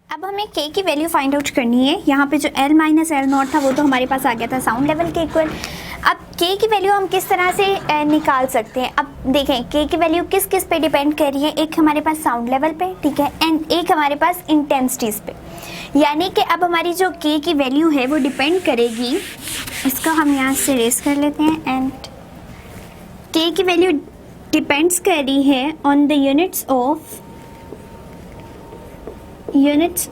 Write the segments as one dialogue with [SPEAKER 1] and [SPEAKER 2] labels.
[SPEAKER 1] अब हमें k की वैल्यू फाइंड आउट करनी है। यहाँ पे जो l माइनस एल नॉट था वो तो हमारे पास आ गया था साउंड लेवल के इक्वल। अब k की वैल्यू हम किस तरह से निकाल सकते हैं। अब देखें k की वैल्यू किस किस पे डिपेंड कर रही है। एक हमारे पास साउंड लेवल पे, ठीक है, एंड एक हमारे पास इंटेंसिटीज पे। यानी कि अब हमारी जो k की वैल्यू है वो डिपेंड करेगी, इसका हम यहाँ से रेस कर लेते हैं, एंड k की वैल्यू डिपेंड्स कर रही है on the units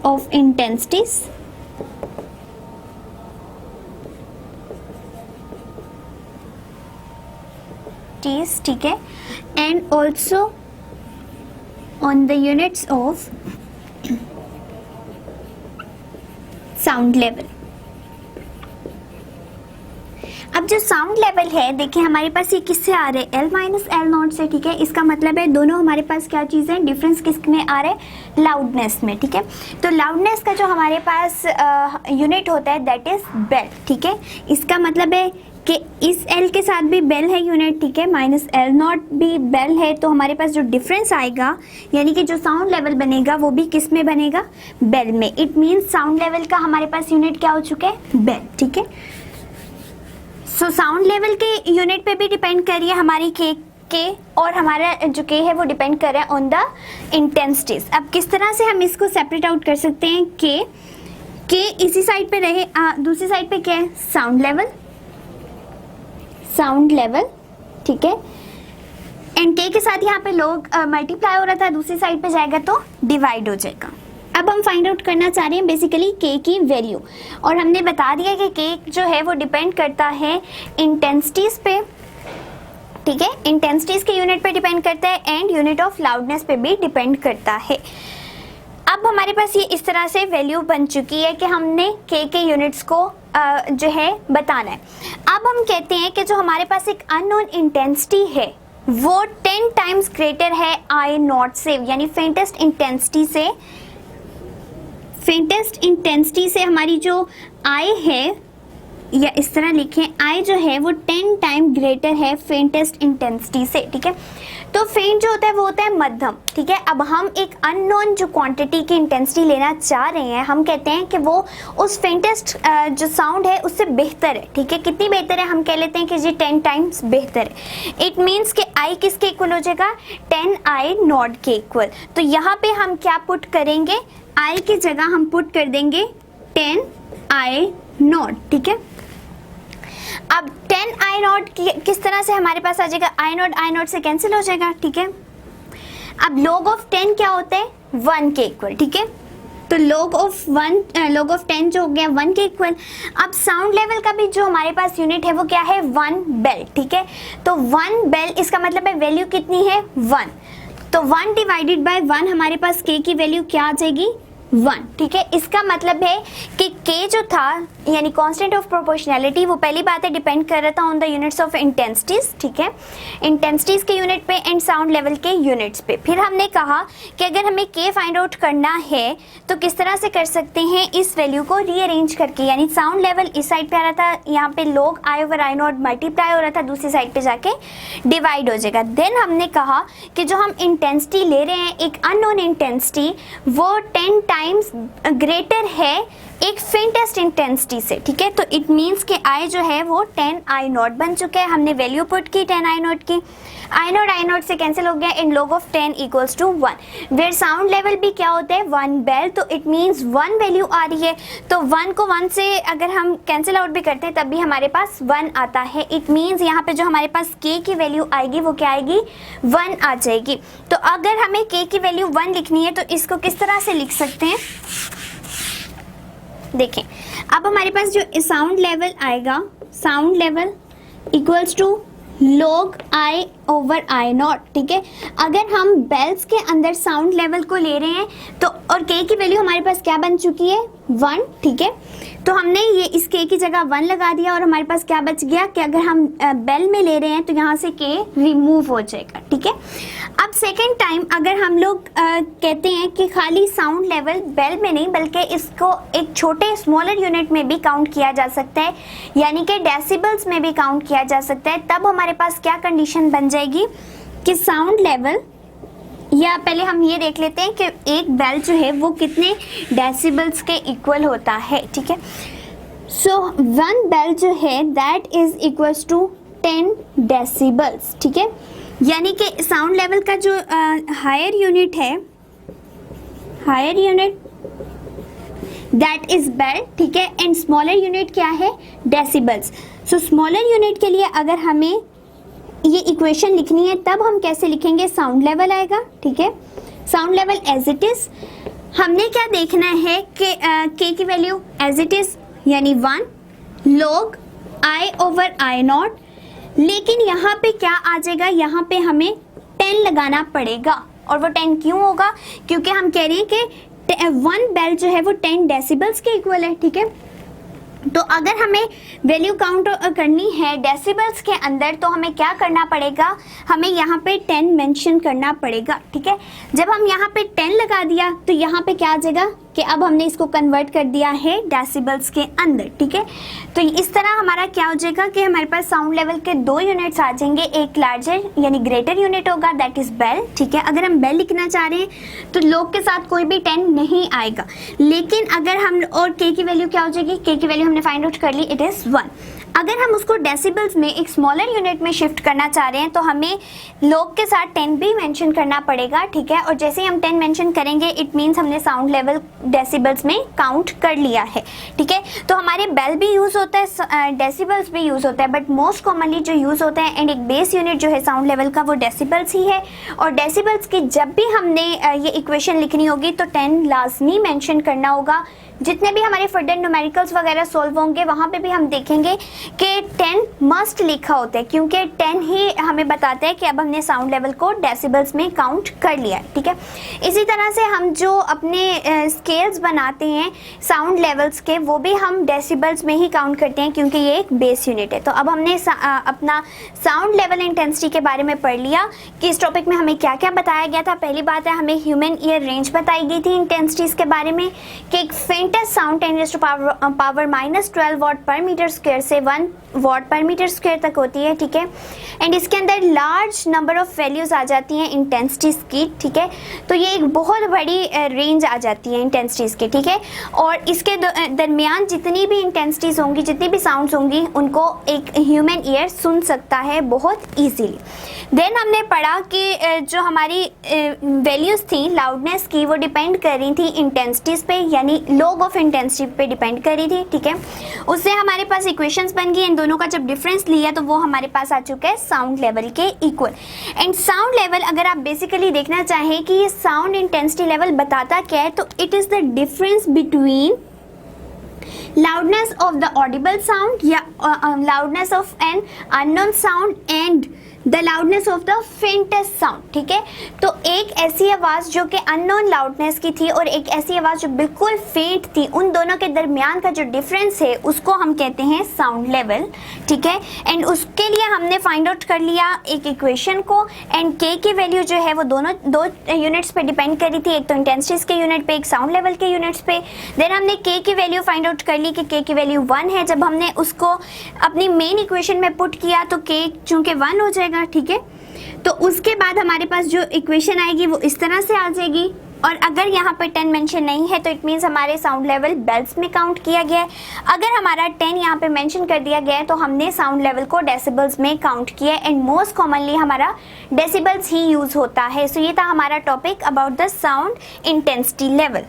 [SPEAKER 1] of intensities ठीक है, and also on the units of sound level. अब जो साउंड लेवल है देखिए हमारे पास ये किससे आ रहे हैं, L माइनस एल नॉट से, ठीक है। इसका मतलब है दोनों हमारे पास क्या चीज़ है, डिफरेंस किस में आ रहा है, लाउडनेस में, ठीक है। तो लाउडनेस का जो हमारे पास यूनिट होता है दैट इज बेल, ठीक है। इसका मतलब है कि इस L के साथ भी बेल है यूनिट, ठीक है, माइनस एल नॉट भी बेल है। तो हमारे पास जो डिफरेंस आएगा यानी कि जो साउंड लेवल बनेगा वो भी किस में बनेगा, बेल में। इट मीन्स साउंड लेवल का हमारे पास यूनिट क्या हो चुका है, बेल, ठीक है। सो साउंड लेवल के यूनिट पे भी डिपेंड कर रही है हमारी के और हमारा जो के है वो डिपेंड कर रहा है ऑन द इंटेंसिटीज। अब किस तरह से हम इसको सेपरेट आउट कर सकते हैं, के इसी साइड पे रहे, दूसरी साइड पे क्या है, साउंड लेवल, ठीक है, एंड के साथ यहाँ पे लोग मल्टीप्लाई हो रहा था, दूसरी साइड पे जाएगा तो डिवाइड हो जाएगा। अब हम फाइंड आउट करना चाह रहे हैं बेसिकली के की वैल्यू, और हमने बता दिया कि के जो है वो डिपेंड करता है इंटेंसिटीज पे, ठीक है, इंटेंसिटीज के यूनिट पे डिपेंड करता है एंड यूनिट ऑफ लाउडनेस पे भी डिपेंड करता है। अब हमारे पास ये इस तरह से वैल्यू बन चुकी है कि हमने के यूनिट्स को जो है बताना है। अब हम कहते हैं कि जो हमारे पास एक अननोन इंटेंसिटी है वो 10 टाइम्स ग्रेटर है आई नॉट से, यानी फेंटेस्ट इंटेंसिटी से हमारी जो आई है, या इस तरह लिखें, आई जो है वो 10 टाइम ग्रेटर है फेंटेस्ट इंटेंसिटी से, ठीक है। तो फेंट जो होता है वो होता है मध्यम, ठीक है। अब हम एक अननोन जो क्वांटिटी की इंटेंसिटी लेना चाह रहे हैं, हम कहते हैं कि वो उस फेंटेस्ट जो साउंड है उससे बेहतर है, ठीक है। कितनी बेहतर है, हम कह लेते हैं कि जी 10 टाइम्स बेहतर है। इट मीन्स कि आई किसके इक्वल हो जाएगा, 10 आई नॉट के इक्वल। तो यहाँ पे हम क्या पुट करेंगे, आई की जगह हम पुट कर देंगे 10 आई नॉट, ठीक है। अब 10 आई नॉट किस तरह से हमारे पास आ जाएगा, आई नॉट से कैंसिल हो जाएगा, ठीक है। अब log ऑफ 10 क्या होता है, 1 के इक्वल, ठीक है। तो log ऑफ 10 जो हो गया 1 के इक्वल। अब साउंड लेवल का भी जो हमारे पास यूनिट है वो क्या है, 1 बेल, ठीक है। तो 1 बेल इसका मतलब है वैल्यू कितनी है, 1। तो 1 डिवाइडेड बाय 1 हमारे पास के की वैल्यू क्या आ जाएगी, 1, ठीक है। इसका मतलब है कि k जो था यानी कांस्टेंट ऑफ प्रोपोर्शनैलिटी, वो पहली बात है डिपेंड कर रहा था on the units of intensities, ठीक है, इंटेंसिटीज के यूनिट पे एंड साउंड लेवल के यूनिट्स पे। फिर हमने कहा कि अगर हमें k फाइंड आउट करना है तो किस तरह से कर सकते हैं, इस वैल्यू को रीअरेंज करके, यानी साउंड लेवल इस साइड पे आ रहा था, यहाँ पे log I over I not multiply हो रहा था, दूसरी साइड पे जाके डिवाइड हो जाएगा। देन हमने कहा कि जो हम इंटेंसिटी ले रहे हैं एक अननोन इंटेंसिटी, वो 10 टाइम्स ग्रेटर है एक फेंटेस्ट इंटेंसिटी से, ठीक है। तो इट मीन्स कि आई जो है वो 10 आई नॉट बन चुका है। हमने वैल्यू पुट की 10 आई नॉट की, आई नॉट से कैंसिल हो गया, in log of 10 equals to 1, where sound level भी क्या होता है, 1 बेल। तो इट मीन्स 1 वैल्यू आ रही है, तो 1 को 1 से अगर हम कैंसिल आउट भी करते हैं तब भी हमारे पास 1 आता है। इट मीन्स यहाँ पे जो हमारे पास k की वैल्यू आएगी वो क्या आएगी, 1 आ जाएगी। तो अगर हमें k की वैल्यू 1 लिखनी है तो इसको किस तरह से लिख सकते हैं, देखें। अब हमारे पास जो साउंड लेवल आएगा, sound level equals to log I over I not, ठीक है। अगर हम बेल्स के अंदर साउंड लेवल को ले रहे हैं तो, और k की वैल्यू हमारे पास क्या बन चुकी है, 1, ठीक है। तो हमने ये इस k की जगह 1 लगा दिया और हमारे पास क्या बच गया कि अगर हम बेल में ले रहे हैं तो यहाँ से k रिमूव हो जाएगा, ठीक है। अब सेकेंड टाइम अगर हम लोग कहते हैं कि खाली साउंड लेवल बेल में नहीं बल्कि इसको एक छोटे स्मॉलर यूनिट में भी काउंट किया जा सकता है, यानी कि डेसिबल्स में भी काउंट किया जा सकता है, तब हमारे पास क्या कंडीशन बन जाएगी कि साउंड लेवल या पहले हम ये देख लेते हैं कि एक बेल जो है वो कितने डेसिबल्स के इक्वल होता है, ठीक है। सो वन बेल जो है that is equals to 10 decibels, ठीक है। यानी कि साउंड लेवल का जो हायर यूनिट है, higher unit that is bel, ठीक है, एंड स्मॉलर यूनिट क्या है, डेसिबल्स। सो स्मॉलर यूनिट के लिए अगर हमें ये इक्वेशन लिखनी है तब हम कैसे लिखेंगे, साउंड लेवल आएगा, ठीक है। Sound level as it is, हमने क्या देखना है कि के की वैल्यू एज इट इज यानी 1 log I over I not, लेकिन यहाँ पे क्या आ जाएगा, यहाँ पे हमें 10 लगाना पड़ेगा। और वो 10 क्यों होगा, क्योंकि हम कह रहे हैं कि वन बेल जो है वो 10 डेसिबल्स के इक्वल है, ठीक है। तो अगर हमें वैल्यू काउंट करनी है डेसिबल्स के अंदर तो हमें क्या करना पड़ेगा, हमें यहाँ पे 10 मेंशन करना पड़ेगा, ठीक है। जब हम यहाँ पे 10 लगा दिया तो यहाँ पे क्या आ जाएगा कि अब हमने इसको कन्वर्ट कर दिया है डेसिबल्स के अंदर, ठीक है। तो इस तरह हमारा क्या हो जाएगा कि हमारे पास साउंड लेवल के 2 यूनिट्स आ जाएंगे, एक लार्जर यानी ग्रेटर यूनिट होगा दैट इज बेल, ठीक है। अगर हम बेल लिखना चाह रहे हैं तो लोग के साथ कोई भी 10 नहीं आएगा, लेकिन अगर हम और के की वैल्यू क्या हो जाएगी, के की वैल्यू हमने फाइंड आउट कर ली, इट इज 1। अगर हम उसको डेसिबल्स में एक स्मॉलर यूनिट में शिफ्ट करना चाह रहे हैं तो हमें लोग के साथ 10 भी मेंशन करना पड़ेगा, ठीक है। और जैसे ही हम 10 मेंशन करेंगे इट मीन्स हमने साउंड लेवल डेसिबल्स में काउंट कर लिया है, ठीक है। तो हमारे बेल भी यूज होता है, डेसिबल्स भी यूज होता है, बट मोस्ट कॉमनली जो यूज होता है एंड एक बेस यूनिट जो है साउंड लेवल का वो डेसिबल्स ही है। और डेसिबल्स की जब भी हमने ये इक्वेशन लिखनी होगी तो 10 लाजमी मेंशन करना होगा। जितने भी हमारे फर्दर न्यूमेरिकल्स वगैरह सॉल्व होंगे वहाँ पे भी हम देखेंगे कि 10 मस्ट लिखा होता है, क्योंकि 10 ही हमें बताता है कि अब हमने साउंड लेवल को डेसिबल्स में काउंट कर लिया है, ठीक है। इसी तरह से हम जो अपने स्केल्स बनाते हैं साउंड लेवल्स के वो भी हम डेसिबल्स में ही काउंट करते हैं, क्योंकि ये एक बेस यूनिट है। तो अब हमने अपना साउंड लेवल इंटेंसिटी के बारे में पढ़ लिया कि इस टॉपिक में हमें क्या क्या बताया गया था। पहली बात है हमें ह्यूमन ईयर रेंज बताई गई थी इंटेंसिटीज के बारे में कि एक फेंटेस्ट साउंड 10⁻⁻12 वाट पर मीटर स्क्वायर से 1 वाट पर मीटर स्क्वायर तक होती है, ठीक है। एंड इसके अंदर लार्ज नंबर ऑफ वैल्यूज आ जाती हैं इंटेंसिटीज की, ठीक है। तो ये एक बहुत बड़ी रेंज आ जाती है इंटेंसिटीज की, ठीक है। और इसके दरमियान जितनी भी इंटेंसिटीज होंगी, जितनी भी साउंड्स होंगी, उनको एक ह्यूमन ईयर सुन सकता है बहुत ईजीली। देन हमने पढ़ा कि जो हमारी वैल्यूज थी लाउडनेस की वो डिपेंड कर रही थी इंटेंसिटीज पे, यानी लॉग ऑफ इंटेंसिटी पे डिपेंड कर रही थी, ठीक है। उससे हमारे पास इक्वेशंस बन गई, इन दोनों का जब डिफरेंस लिया तो वो हमारे पास आ चुका है साउंड लेवल के इक्वल। एंड साउंड लेवल अगर आप बेसिकली देखना चाहें कि ये साउंड इंटेंसिटी लेवल बताता क्या है, तो it is the difference between loudness of the audible sound या loudness of an unknown sound and the loudness of the faintest sound, ठीक है। तो एक ऐसी आवाज़ जो कि अननोन लाउडनेस की थी और एक ऐसी आवाज़ जो बिल्कुल फेंट थी, उन दोनों के दरमियान का जो डिफरेंस है उसको हम कहते हैं साउंड लेवल, ठीक है। एंड उसके लिए हमने फाइंड आउट कर लिया एक इक्वेशन को, एंड के की वैल्यू जो है वो दो यूनिट्स पे डिपेंड करी थी, एक तो इंटेंसिटीज के यूनिट पे, एक साउंड लेवल के यूनिट्स पे। देन हमने के की वैल्यू फाइंड आउट कर ली कि के की वैल्यू 1 है। जब हमने उसको अपनी मेन इक्वेशन में पुट किया तो के चूंकि 1 हो जाएगा, ठीक है। तो उसके बाद हमारे पास जो इक्वेशन आएगी वो इस तरह से आ जाएगी। और अगर यहाँ पर 10 मेंशन नहीं है तो इट मीन्स हमारे साउंड लेवल बेल्स में काउंट किया गया है। अगर हमारा 10 यहाँ पे मेंशन कर दिया गया है तो हमने साउंड लेवल को डेसिबल्स में काउंट किया है, एंड मोस्ट कॉमनली हमारा डेसिबल्स ही यूज होता है। सो ये था हमारा topic about the sound intensity level.